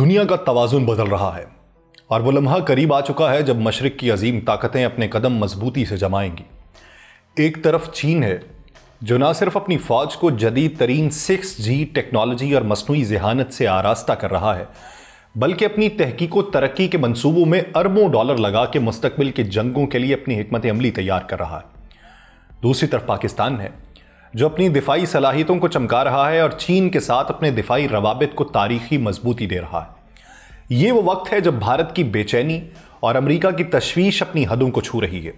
दुनिया का तवाज़ुन बदल रहा है और वो लम्हा करीब आ चुका है जब मशरिक की अजीम ताकतें अपने कदम मजबूती से जमाएंगी। एक तरफ चीन है जो ना सिर्फ अपनी फौज को जदीद तरीन 6G टेक्नोलॉजी और मसनूई ज़हानत से आरास्ता कर रहा है, बल्कि अपनी तहकीक व तरक्की के मंसूबों में अरबों डॉलर लगा के मुस्तकबिल की जंगों के लिए अपनी हिकमत अमली तैयार कर रहा है। दूसरी तरफ पाकिस्तान है जो अपनी दिफाई सलाहियतों को चमका रहा है और चीन के साथ अपने दिफाई रवाबित को तारीखी मजबूती दे रहा है। ये वो वक्त है जब भारत की बेचैनी और अमेरिका की तशवीश अपनी हदों को छू रही है,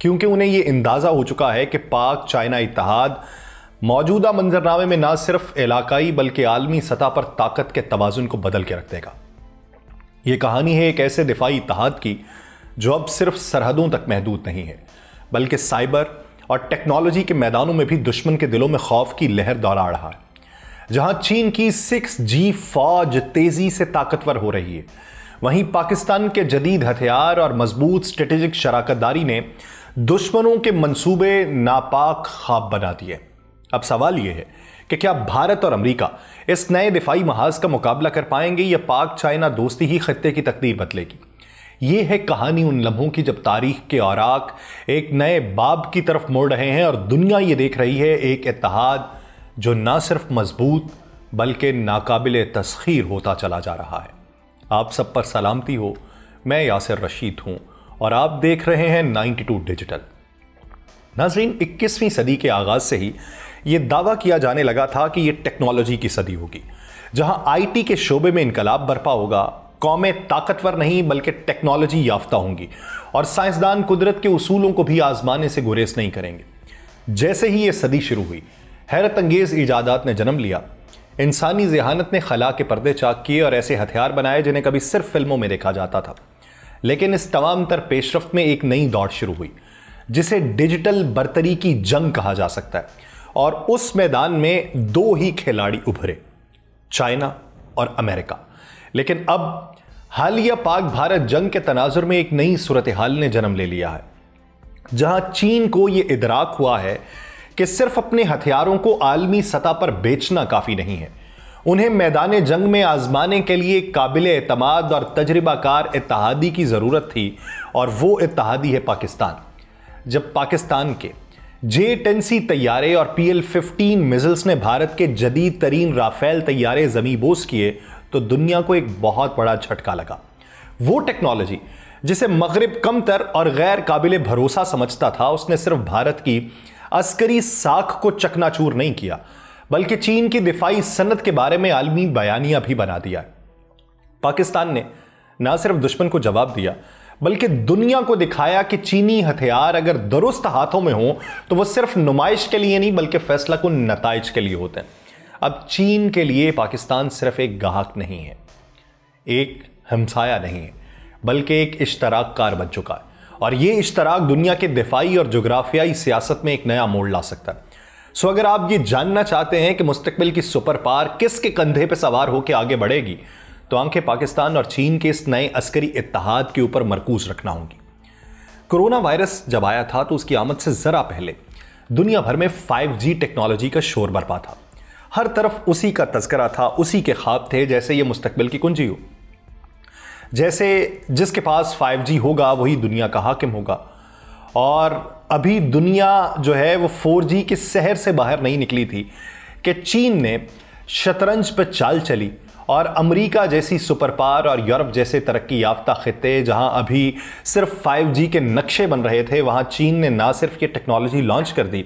क्योंकि उन्हें यह अंदाजा हो चुका है कि पाक चाइना इत्तेहाद मौजूदा मंजरनामे में न सिर्फ इलाकाई बल्कि आलमी सतह पर ताकत के तवाजुन को बदल के रख देगा। यह कहानी है एक ऐसे दिफाई इत्तेहाद की जो अब सिर्फ सरहदों तक महदूद नहीं है, बल्कि साइबर और टेक्नोलॉजी के मैदानों में भी दुश्मन के दिलों में खौफ की लहर दौड़ा रहा है। जहां चीन की 6G फौज तेजी से ताकतवर हो रही है, वहीं पाकिस्तान के जदीद हथियार और मजबूत स्ट्रेटेजिक शराकतदारी ने दुश्मनों के मंसूबे नापाक ख्वाब बना दिए। अब सवाल यह है कि क्या भारत और अमेरिका इस नए दिफाई महाज का मुकाबला कर पाएंगे या पाक चाइना दोस्ती ही खत्ते की तकदीर बदलेगी। यह है कहानी उन लम्हों की जब तारीख के औराक एक नए बाब की तरफ मुड़ रहे हैं और दुनिया ये देख रही है एक इत्तेहाद जो ना सिर्फ मजबूत बल्कि नाकाबिले तस्खीर होता चला जा रहा है। आप सब पर सलामती हो, मैं यासिर रशीद हूं और आप देख रहे हैं 92 डिजिटल। नाज़रीन, 21वीं सदी के आगाज से ही यह दावा किया जाने लगा था कि यह टेक्नोलॉजी की सदी होगी, जहां IT के शोबे में इनकलाब बरपा होगा, कौमें ताकतवर नहीं बल्कि टेक्नोलॉजी याफ्ता होंगी और साइंसदान कुदरत के उसूलों को भी आजमाने से गुरेज नहीं करेंगे। जैसे ही यह सदी शुरू हुई, हैरत अंगेज इजादात ने जन्म लिया। इंसानी ज़हानत ने खला के पर्दे चाक किए और ऐसे हथियार बनाए जिन्हें कभी सिर्फ फिल्मों में देखा जाता था। लेकिन इस तमाम तर पेशरफ्त में एक नई दौड़ शुरू हुई जिसे डिजिटल बरतरी की जंग कहा जा सकता है, और उस मैदान में दो ही खिलाड़ी उभरे, चाइना और अमेरिका। लेकिन अब हालिया पाक भारत जंग के तनाजुर में एक नई सूरत हाल ने जन्म ले लिया है, जहां चीन को यह इदराक हुआ है कि सिर्फ अपने हथियारों को आलमी सतह पर बेचना काफी नहीं है। उन्हें मैदान जंग में आजमाने के लिए काबिल एतमाद और तजर्बाकार इत्तेहादी की जरूरत थी, और वो इत्तेहादी है पाकिस्तान। जब पाकिस्तान के J-10C तैयारे और PL-15 मिसाइल्स ने भारत के जदीद तरीन राफेल तैयारे ज़मीबोस किए तो दुनिया को एक बहुत बड़ा झटका लगा। वो टेक्नोलॉजी जिसे मगरिब कमतर और गैर काबिल भरोसा समझता था, उसने सिर्फ भारत की अस्करी साख को चकनाचूर नहीं किया, बल्कि चीन की दिफाई सनत के बारे में आलमी बयानिया भी बना दिया। पाकिस्तान ने ना सिर्फ दुश्मन को जवाब दिया बल्कि दुनिया को दिखाया कि चीनी हथियार अगर दुरुस्त हाथों में हो तो वह सिर्फ नुमाइश के लिए नहीं बल्कि फैसला कुन नताइज के लिए होते हैं। अब चीन के लिए पाकिस्तान सिर्फ एक गाहक नहीं है, एक हमसाया नहीं है, बल्कि एक इश्तराक कार बन चुका है, और यह इश्तराक दुनिया के दिफाई और जोग्राफियाई सियासत में एक नया मोड़ ला सकता है। सो अगर आप ये जानना चाहते हैं कि मुस्तकबिल की सुपर पावर किसके कंधे पर सवार होकर आगे बढ़ेगी, तो आंखें पाकिस्तान और चीन के इस नए अस्करी इत्तेहाद के ऊपर मरकूज रखना होंगी। कोरोना वायरस जब आया था तो उसकी आमद से जरा पहले दुनिया भर में 5G टेक्नोलॉजी का शोर बरपा था। हर तरफ उसी का तज़किरा था, उसी के ख्वाब थे जैसे ये मुस्तकबिल की कुंजी हो, जैसे जिसके पास 5G होगा वही दुनिया का हाकिम होगा। और अभी दुनिया जो है वो 4G के सहर से बाहर नहीं निकली थी कि चीन ने शतरंज पर चाल चली और अमेरिका जैसी सुपर पावर और यूरोप जैसे तरक्की याफ्ता खित्ते जहां अभी सिर्फ 5G के नक्शे बन रहे थे, वहां चीन ने ना सिर्फ ये टेक्नोलॉजी लॉन्च कर दी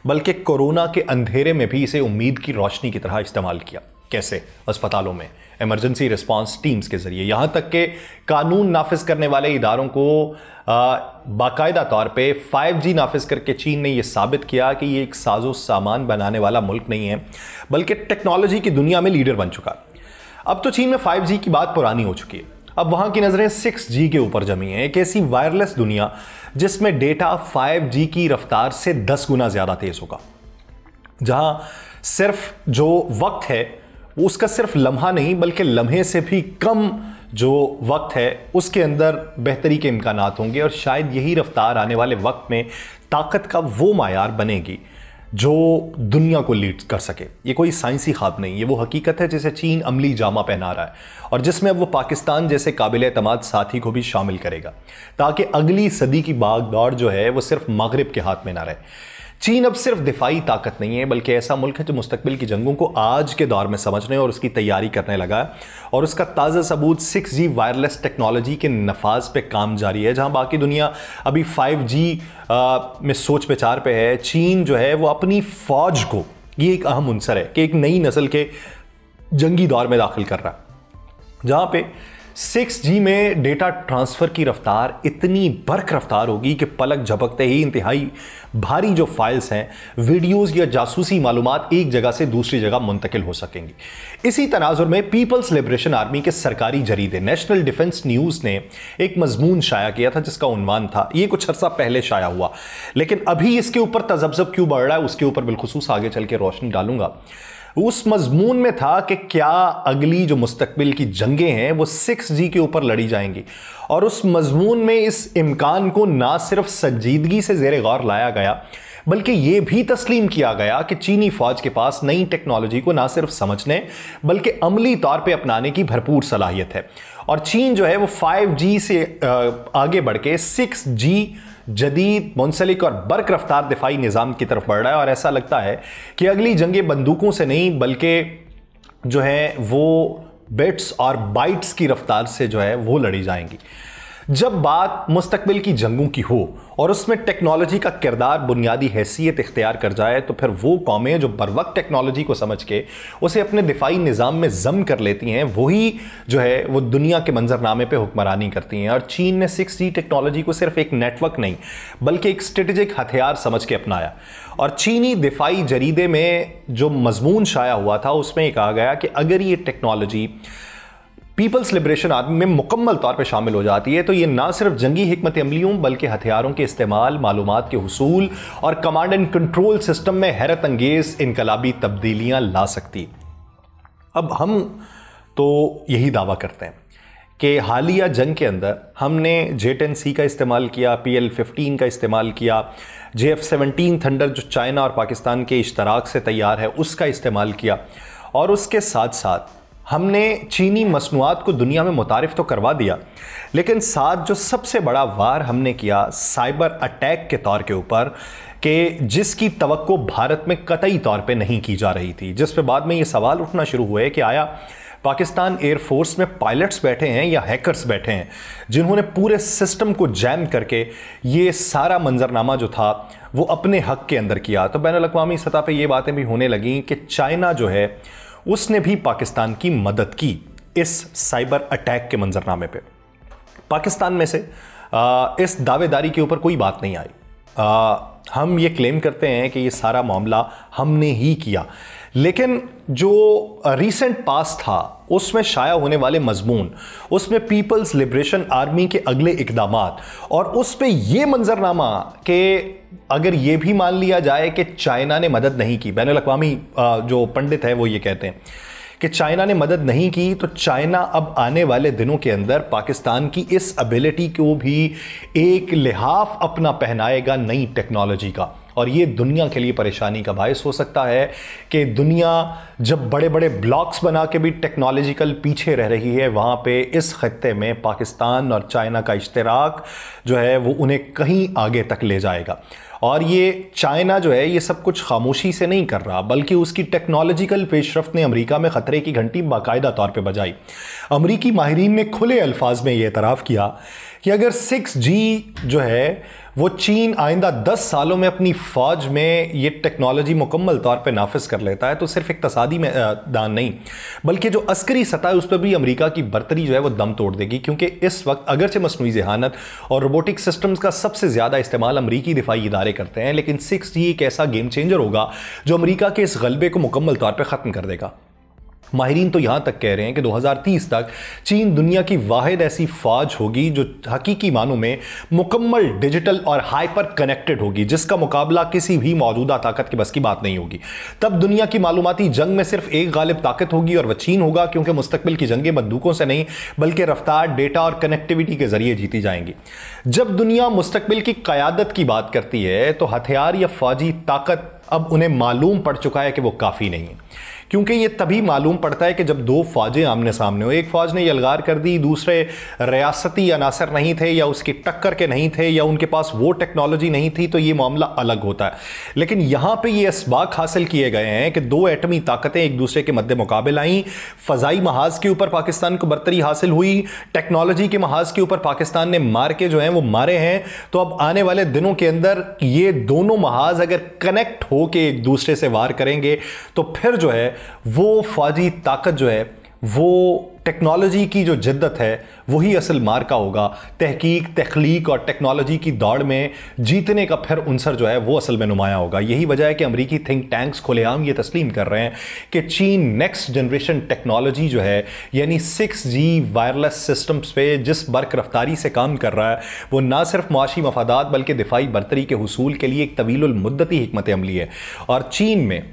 बल्कि कोरोना के अंधेरे में भी इसे उम्मीद की रोशनी की तरह इस्तेमाल किया। कैसे? अस्पतालों में इमरजेंसी रिस्पांस टीम्स के जरिए, यहां तक कि कानून नाफिज करने वाले इदारों को बाकायदा तौर पे 5G नाफिज करके चीन ने यह साबित किया कि ये एक साजो सामान बनाने वाला मुल्क नहीं है बल्कि टेक्नोलॉजी की दुनिया में लीडर बन चुका। अब तो चीन में 5G की बात पुरानी हो चुकी है, अब वहां की नजरें 6G के ऊपर जमी हैं, एक ऐसी वायरलेस दुनिया जिसमें डेटा 5G की रफ्तार से 10 गुना ज्यादा तेज होगा, जहां सिर्फ जो वक्त है वो उसका सिर्फ लम्हा नहीं बल्कि लम्हे से भी कम जो वक्त है उसके अंदर बेहतरी के इम्कानात होंगे, और शायद यही रफ्तार आने वाले वक्त में ताकत का वो मायार बनेगी जो दुनिया को लीड कर सके। ये कोई साइंसी ख्वाब नहीं, ये वो हकीकत है जिसे चीन अमली जामा पहना रहा है और जिसमें अब वो पाकिस्तान जैसे काबिल एतमाद साथी को भी शामिल करेगा, ताकि अगली सदी की भागदौड़ जो है वो सिर्फ मगरिब के हाथ में ना रहे। चीन अब सिर्फ दिफाई ताकत नहीं है, बल्कि ऐसा मुल्क है जो मुस्तकबिल की जंगों को आज के दौर में समझने और उसकी तैयारी करने लगा है। और उसका ताज़ा सबूत 6G वायरलेस टेक्नोलॉजी के नफाज पे काम जारी है। जहां बाकी दुनिया अभी 5G में सोच विचार पे है, चीन जो है वो अपनी फौज को, ये एक अहम अंसर है कि एक नई नस्ल के जंगी दौर में दाखिल कर रहा है, जहां पे 6G में डेटा ट्रांसफर की रफ्तार इतनी बर्क रफ्तार होगी कि पलक झपकते ही इंतहाई भारी जो फाइल्स हैं, वीडियोस या जासूसी मालूमात एक जगह से दूसरी जगह मुंतकिल हो सकेंगी। इसी तनाजुर में पीपल्स लिबरेशन आर्मी के सरकारी जरीदे नेशनल डिफेंस न्यूज ने एक मजमून शाया किया था जिसका उन्वान था, ये कुछ अर्सा पहले शाया हुआ लेकिन अभी इसके ऊपर तजब्जब क्यों बढ़ रहा है उसके ऊपर बिलखुसूस आगे चल के रोशनी डालूंगा। उस मजमून में था कि क्या अगली जो मुस्तकबिल की जंगें हैं वो 6G के ऊपर लड़ी जाएंगी, और उस मजमून में इस इम्कान को ना सिर्फ संजीदगी से ज़ेरे गौर लाया गया बल्कि यह भी तस्लीम किया गया कि चीनी फौज के पास नई टेक्नोलॉजी को ना सिर्फ समझने बल्कि अमली तौर पे अपनाने की भरपूर सलाहियत है। और चीन जो है वो 5G से आगे बढ़ के 6G जदीद मुंसलिक और बर्क रफ्तार दिफाई निज़ाम की तरफ बढ़ रहा है। और ऐसा लगता है कि अगली जंगें बंदूकों से नहीं बल्कि जो है वो बिट्स और बाइट्स की रफ्तार से जो है वो लड़ी जाएंगी। जब बात मुस्तकबिल की जंगों की हो और उसमें टेक्नोलॉजी का किरदार बुनियादी हैसियत इख्तियार कर जाए तो फिर वो कौमें जो बर वक्त टेक्नोलॉजी को समझ के उसे अपने दिफाई निज़ाम में जम कर लेती हैं, वही जो है वो दुनिया के मंजरनामे पे हुक्मरानी करती हैं। और चीन ने 6G टेक्नोलॉजी को सिर्फ एक नेटवर्क नहीं बल्कि एक स्ट्रेटेजिक हथियार समझ के अपनाया। और चीनी दिफाई जरीदे में जो मजमून शाया हुआ था उसमें ये कहा गया कि अगर ये टेक्नोलॉजी पीपल्स लिबरेशन आर्मी में मुकम्मल तौर पे शामिल हो जाती है तो ये ना सिर्फ जंगी हिकमत अमलियों बल्कि हथियारों के इस्तेमाल, मालूमात के हुसूल और कमांड एंड कंट्रोल सिस्टम में हैरत अंगेज इनकलाबी तब्दीलियां ला सकती। अब हम तो यही दावा करते हैं कि हालिया जंग के अंदर हमने J-10C का इस्तेमाल किया, PL-15 का इस्तेमाल किया, JF-17 थंडर जो चाइना और पाकिस्तान के इश्तराक से तैयार है उसका इस्तेमाल किया, और उसके साथ साथ हमने चीनी मसनूआत को दुनिया में मुतारिफ तो करवा दिया, लेकिन साथ जो सबसे बड़ा वार हमने किया साइबर अटैक के तौर के ऊपर कि जिसकी तवक्को भारत में कतई तौर पे नहीं की जा रही थी, जिस पे बाद में ये सवाल उठना शुरू हुए कि आया पाकिस्तान एयरफोर्स में पायलट्स बैठे हैं या हैकर्स बैठे हैं जिन्होंने पूरे सिस्टम को जैम करके ये सारा मंजरनामा जो था वो अपने हक के अंदर किया। तो बैनुल अक़वामी सतह पे ये बातें भी होने लगी कि चाइना जो है उसने भी पाकिस्तान की मदद की इस साइबर अटैक के मंजरनामे पे। पाकिस्तान में से इस दावेदारी के ऊपर कोई बात नहीं आई। हम ये क्लेम करते हैं कि ये सारा मामला हमने ही किया, लेकिन जो रीसेंट पास था उसमें शाया होने वाले मजमून, उसमें पीपल्स लिबरेशन आर्मी के अगले इकदामात और उस पे ये मंजरनामा कि अगर ये भी मान लिया जाए कि चाइना ने मदद नहीं की, बैनुल अक़वामी जो पंडित है वो ये कहते हैं कि चाइना ने मदद नहीं की, तो चाइना अब आने वाले दिनों के अंदर पाकिस्तान की इस एबिलिटी को भी एक लिहाफ अपना पहनाएगा नई टेक्नोलॉजी का। और ये दुनिया के लिए परेशानी का बायस हो सकता है कि दुनिया जब बड़े बड़े ब्लॉक्स बना के भी टेक्नोलॉजिकल पीछे रह रही है, वहाँ पे इस खत्ते में पाकिस्तान और चाइना का इश्तराक जो है वो उन्हें कहीं आगे तक ले जाएगा। और ये चाइना जो है ये सब कुछ खामोशी से नहीं कर रहा, बल्कि उसकी टेक्नोलॉजिकल पेशरफ्त ने अमेरिका में ख़तरे की घंटी बाकायदा तौर पे बजाई। अमेरिकी माहिरीन ने खुले अल्फाज में ये एतराफ़ किया कि अगर 6G जो है वो चीन आइंदा 10 सालों में अपनी फ़ौज में ये टेक्नोलॉजी मुकम्मल तौर पे नाफिज कर लेता है तो सिर्फ इक़्तिसादी मैदान नहीं बल्कि जो अस्करी सतह है उस पर भी अमेरिका की बर्तरी जो है वो दम तोड़ देगी। क्योंकि इस वक्त अगरचे मसनूई ज़हानत और रोबोटिक सिस्टम्स का सबसे ज़्यादा इस्तेमाल अमरीकी दिफाई इदारे करते हैं, लेकिन 6G एक ऐसा गेम चेंजर होगा जो अमरीका के इस गलबे को मुकम्मल तौर पर ख़त्म कर देगा। माहिरीन तो यहां तक कह रहे हैं कि 2030 तक चीन दुनिया की वाहिद ऐसी फौज होगी जो हकीकी मानों में मुकम्मल डिजिटल और हाइपर कनेक्टेड होगी, जिसका मुकाबला किसी भी मौजूदा ताकत की बस की बात नहीं होगी। तब दुनिया की मालूमाती जंग में सिर्फ एक गालिब ताकत होगी और वह चीन होगा, क्योंकि मुस्तकबिल की जंगें बंदूकों से नहीं बल्कि रफ्तार, डेटा और कनेक्टिविटी के जरिए जीती जाएंगी। जब दुनिया मुस्तकबिल की क़यादत की बात करती है तो हथियार या फौजी ताकत अब उन्हें मालूम पड़ चुका है कि वो काफ़ी नहीं है, क्योंकि ये तभी मालूम पड़ता है कि जब दो फौजें आमने सामने हो। एक फौज ने यलगार कर दी, दूसरे रियासती अनासर नहीं थे या उसकी टक्कर के नहीं थे या उनके पास वो टेक्नोलॉजी नहीं थी, तो ये मामला अलग होता है। लेकिन यहां पे ये इसबाक हासिल किए गए हैं कि दो एटमी ताकतें एक दूसरे के मद्दे मुकाबले आईं। फ़ज़ाई महाज के ऊपर पाकिस्तान को बरतरी हासिल हुई, टेक्नोलॉजी के महाज के ऊपर पाकिस्तान ने मार के जो है वो मारे हैं। तो अब आने वाले दिनों के अंदर ये दोनों महाज अगर कनेक्ट हो के एक दूसरे से वार करेंगे तो फिर जो है वो फौजी ताकत जो है, वो टेक्नोलॉजी की जो जिद्दत है, वही असल मार्का होगा। तहकीक, तख्लीक और टेक्नोलॉजी की दौड़ में जीतने का फिर उनसर जो है वो असल में नुमाया होगा। यही वजह है कि अमेरिकी थिंक टैंक्स खुलेआम ये तस्लीम कर रहे हैं कि चीन नेक्स्ट जनरेशन टेक्नोलॉजी जो है, यानी 6G वायरलेस सिस्टम्स पे जिस बर्क रफ्तारी से काम कर रहा है, वो ना सिर्फ मुआशी मफादात बल्कि दिफाई बरतरी के हुसूल के लिए एक तवीलुल मुद्दती हिकमत अमली है। और चीन में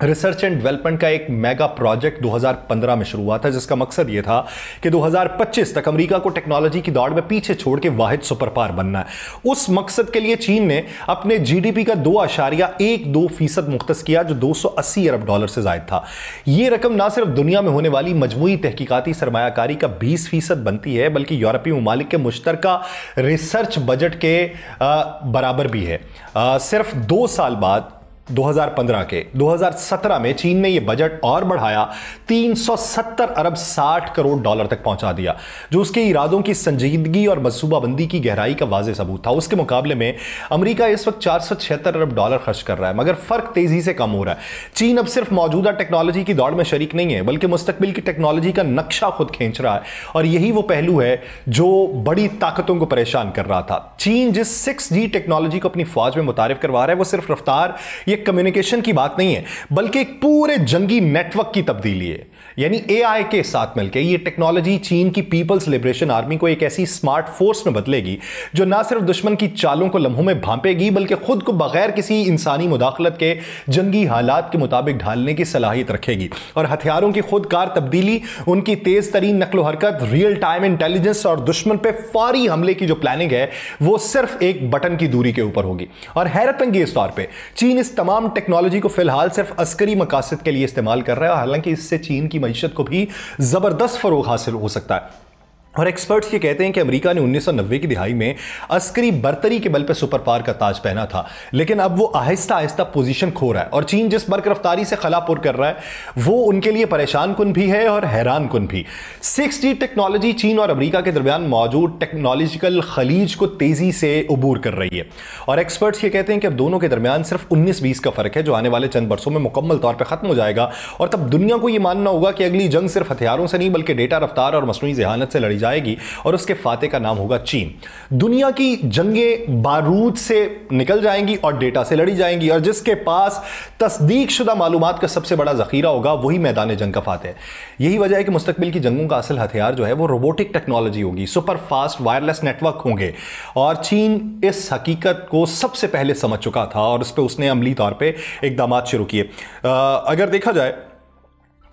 रिसर्च एंड डेवलपमेंट का एक मेगा प्रोजेक्ट 2015 में शुरू हुआ था, जिसका मकसद यह था कि 2025 तक अमेरिका को टेक्नोलॉजी की दौड़ में पीछे छोड़ के वाहिद सुपर पावर बनना है। उस मकसद के लिए चीन ने अपने जीडीपी का 2.12% मुख्तस किया, जो $280 अरब से जायद था। यह रकम ना सिर्फ दुनिया में होने वाली मजमूई तहकीकाती सरमायाकारी का 20% बनती है, बल्कि यूरोपीय ममालिक के मुश्तरका रिसर्च बजट के बराबर भी है। सिर्फ 2 साल बाद 2015 के 2017 में चीन ने यह बजट और बढ़ाया, 370 अरब 60 करोड़ डॉलर तक पहुंचा दिया, जो उसके इरादों की संजीदगी और मनसूबाबंदी की गहराई का वाज़ेह सबूत था। उसके मुकाबले में अमेरिका इस वक्त 476 अरब डॉलर खर्च कर रहा है, मगर फर्क तेजी से कम हो रहा है। चीन अब सिर्फ मौजूदा टेक्नोलॉजी की दौड़ में शरीक नहीं है, बल्कि मुस्तकबिल की टेक्नोलॉजी का नक्शा खुद खींच रहा है। और यही वो पहलू है जो बड़ी ताकतों को परेशान कर रहा था। चीन जिस 6G टेक्नोलॉजी को अपनी फौज में मुतारिफ करवा रहा है, वो सिर्फ रफ्तार, कम्युनिकेशन की बात नहीं है, बल्कि एक पूरे जंगी नेटवर्क की तब्दीली है। यानी एआई के साथ मिलकर ये टेक्नोलॉजी चीन की पीपल्स लिबरेशन आर्मी को एक ऐसी स्मार्ट फोर्स में बदलेगी जो ना सिर्फ दुश्मन की चालों को लम्हों में भांपेगी, बल्कि खुद को बगैर किसी इंसानी मुदाखलत के जंगी हालात के मुताबिक ढालने की सलाहियत रखेगी। और हथियारों की खुदकार तब्दीली, उनकी तेज तरीन नकलो हरकत, रियल टाइम इंटेलिजेंस और दुश्मन पे फौरी हमले की जो प्लानिंग है, वो सिर्फ एक बटन की दूरी के ऊपर होगी। और हैरत अंगेज तौर पर चीन इस तमाम टेक्नोलॉजी को फिलहाल सिर्फ अस्करी मकासद के लिए इस्तेमाल कर रहा है, हालांकि इससे चीन की मईशत को भी जबरदस्त फरोग हासिल हो सकता है। और एक्सपर्ट्स ये कहते हैं कि अमेरिका ने 1990 की दिहाई में अस्करी बरतरी के बल पर सुपर पावर का ताज पहना था, लेकिन अब वो आहिस्ता आहिस्ता पोजीशन खो रहा है। और चीन जिस बर्क रफ्तारी से खलापुर कर रहा है, वो उनके लिए परेशान कुन भी है और हैरान कुन भी। 6G टेक्नोलॉजी चीन और अमेरिका के दरमियान मौजूद टेक्नोलॉजिकल खलीज को तेजी से उबूर कर रही है। और एक्सपर्ट्स ये कहते हैं कि अब दोनों के दरमियान सिर्फ 19-20 का फर्क है, जो आने वाले चंद बरसों में मुकम्मल तौर पर खत्म हो जाएगा। और तब दुनिया को यह मानना होगा कि अगली जंग सिर्फ हथियारों से नहीं, बल्कि डेटा, रफ्तार और मसनूई ज़हानत से लड़ी जाएगी, और उसके फाते का नाम होगा चीन। दुनिया की जंगें बारूद से निकल जाएंगी और डेटा से लड़ी जाएंगी, और जिसके पास तस्दीक शुदा मालूमात का सबसे बड़ा जखीरा होगा, वही मैदान जंग का फाते है। यही वजह है कि मुस्तकबिल की जंगों का असल हथियार जो है वो रोबोटिक टेक्नोलॉजी होगी, सुपर फास्ट वायरलेस नेटवर्क होंगे। और चीन इस हकीकत को सबसे पहले समझ चुका था और उस पर उसने अमली तौर पर इकदाम शुरू किए। अगर देखा जाए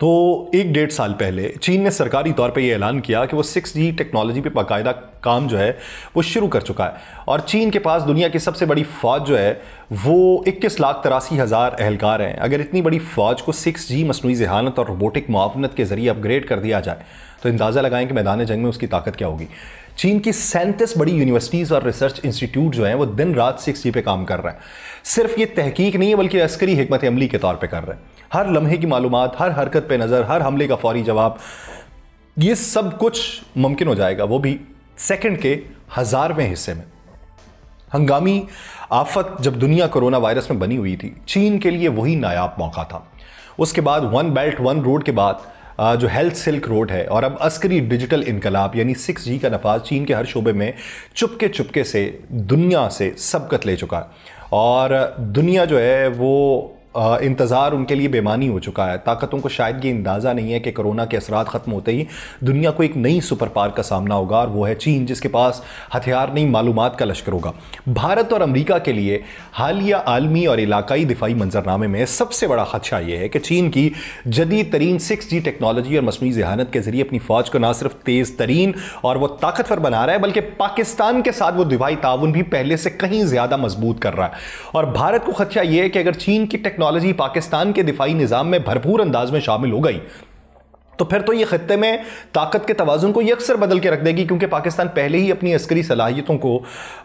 तो 1-1.5 साल पहले चीन ने सरकारी तौर पे ये ऐलान किया कि वो 6G टेक्नोलॉजी पे बाकायदा काम जो है वो शुरू कर चुका है। और चीन के पास दुनिया की सबसे बड़ी फ़ौज जो है वो 21,83,000 एहलकार हैं। अगर इतनी बड़ी फ़ौज को 6G मसनूई ज़हानत और रोबोटिक मुआवनत के ज़रिए अपग्रेड कर दिया जाए, तो अंदाज़ा लगाएं कि मैदान जंग में उसकी ताकत क्या होगी। चीन की 37 बड़ी यूनिवर्सिटीज़ और रिसर्च इंस्टीट्यूट जो हैं वो दिन रात 6G पे काम कर रहे हैं। सिर्फ ये तहकीक नहीं है, बल्कि अस्करी हिकमत अमली के तौर पे कर रहे हैं। हर लम्हे की मालूमात, हर हरकत पे नज़र, हर हमले का फौरी जवाब, ये सब कुछ मुमकिन हो जाएगा, वो भी सेकंड के 1000वें हिस्से में। हंगामी आफत जब दुनिया कोरोना वायरस में बनी हुई थी, चीन के लिए वही नायाब मौका था। उसके बाद वन बेल्ट वन रोड के बाद जो हेल्थ सिल्क रोड है, और अब अस्करी डिजिटल इनकलाब यानी 6G का नफाज चीन के हर शोबे में चुपके चुपके से दुनिया से सबकत ले चुका है। और दुनिया जो है वो इंतज़ार उनके लिए बेमानी हो चुका है। ताकतों को शायद ये अंदाज़ा नहीं है कि कोरोना के असरात ख़त्म होते ही दुनिया को एक नई सुपर पावर का सामना होगा, और वो है चीन, जिसके पास हथियार नहीं मालूमात का लश्कर होगा। भारत और अमेरिका के लिए हालिया आलमी और इलाकाई दिफाई मंजरनामे में सबसे बड़ा खदशा यह है कि चीन की जदीद तरीन 6G टेक्नोलॉजी और मसनूई ज़हानत के जरिए अपनी फ़ौज को ना सिर्फ तेज़ तरीन और वो ताकतवर बना रहा है, बल्कि पाकिस्तान के साथ वो दिफाई ताउन भी पहले से कहीं ज़्यादा मजबूत कर रहा है। और भारत को खदशा यह है कि अगर चीन की टेक्नोलॉजी पाकिस्तान के दिफाई निज़ाम में भरपूर अंदाज में शामिल हो गई तो फिर तो ये खत्ते में ताकत के तवाज़ुन को यकसर बदल के रख देगी, क्योंकि पाकिस्तान पहले ही अपनी अस्करी सलाहियतों को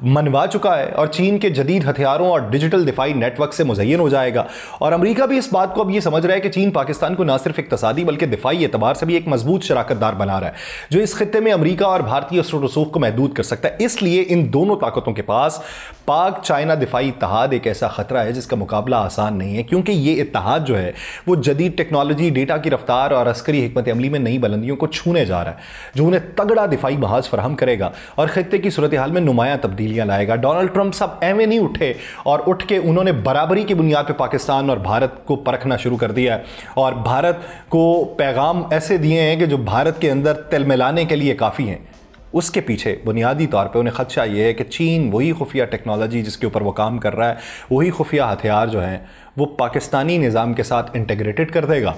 मनवा चुका है और चीन के जदीद हथियारों और डिजिटल दिफाई नेटवर्क से मुज़य्यन हो जाएगा। और अमेरिका भी इस बात को अब ये समझ रहा है कि चीन पाकिस्तान को न सिर्फ इक़्तिसादी बल्कि दिफाई एतबार से भी एक मजबूत शराकतदार बना रहा है, जो इस खत्ते में अमेरिका और भारतीय असर रसूख को महदूद कर सकता है। इसलिए इन दोनों ताकतों के पास पाक चाइना दिफाई इत्तेहाद एक ऐसा खतरा है जिसका मुकाबला आसान नहीं है, क्योंकि ये इत्तेहाद जो है वो जदीद टेक्नोलॉजी, डेटा की रफ्तार और अस्करी हिकमत अमली में नई बुलंदियों को छूने जा रहा है, जो उन्हें तगड़ा दिफाई महाज फराहम करेगा और खत्ते की सूरत हाल में नुमायां तब्दीलियां लाएगा। डोनाल्ड ट्रंप सब एवं नहीं उठे और उठ के उन्होंने बराबरी की बुनियाद पर पाकिस्तान और भारत को परखना शुरू कर दिया है और भारत को पैगाम ऐसे दिए हैं कि जो भारत के अंदर तिल मिलाने के लिए काफ़ी हैं। उसके पीछे बुनियादी तौर पे उन्हें खदशा ये है कि चीन वही खुफिया टेक्नोलॉजी जिसके ऊपर वो काम कर रहा है, वही खुफिया हथियार जो हैं वो पाकिस्तानी निज़ाम के साथ इंटीग्रेटेड कर देगा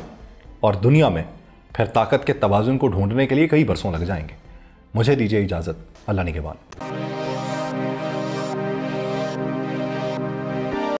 और दुनिया में फिर ताकत के तवाज़ुन को ढूंढने के लिए कई बरसों लग जाएंगे। मुझे दीजिए इजाज़त, अल्लाह निगहबान।